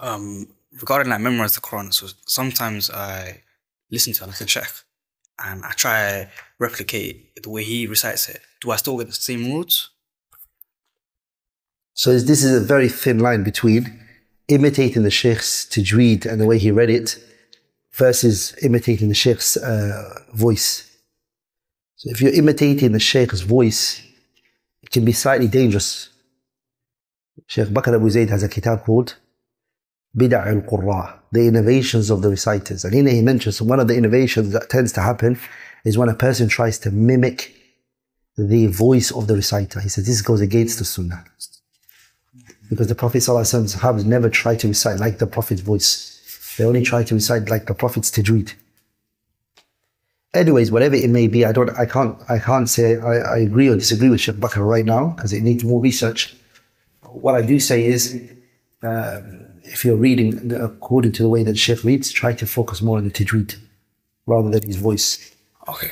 Regarding like memorize the Quran, so sometimes I listen to like a sheikh and I try replicate the way he recites it. Do I still get the same roots? So this is a very thin line between imitating the sheikh's tajweed and the way he read it versus imitating the sheikh's voice. So if you're imitating the sheikh's voice, it can be slightly dangerous. Sheikh Bakr Abu Zayd has a kitab called 𝗦𝗵𝗆𝘆𝗶 القراء, the innovations of the reciters. And in he mentions one of the innovations that tends to happen is when a person tries to mimic the voice of the reciter. He says this goes against the sunnah. Because the Prophet ﷺ Sahabas never tried to recite like the Prophet's voice. They only tried to recite like the Prophet's tajweed. Anyways, whatever it may be, I can't say I agree or disagree with Sheikh Bakr right now because it needs more research. What I do say is, if you're reading according to the way that Sheikh reads, try to focus more on the tajweed rather than his voice. Okay.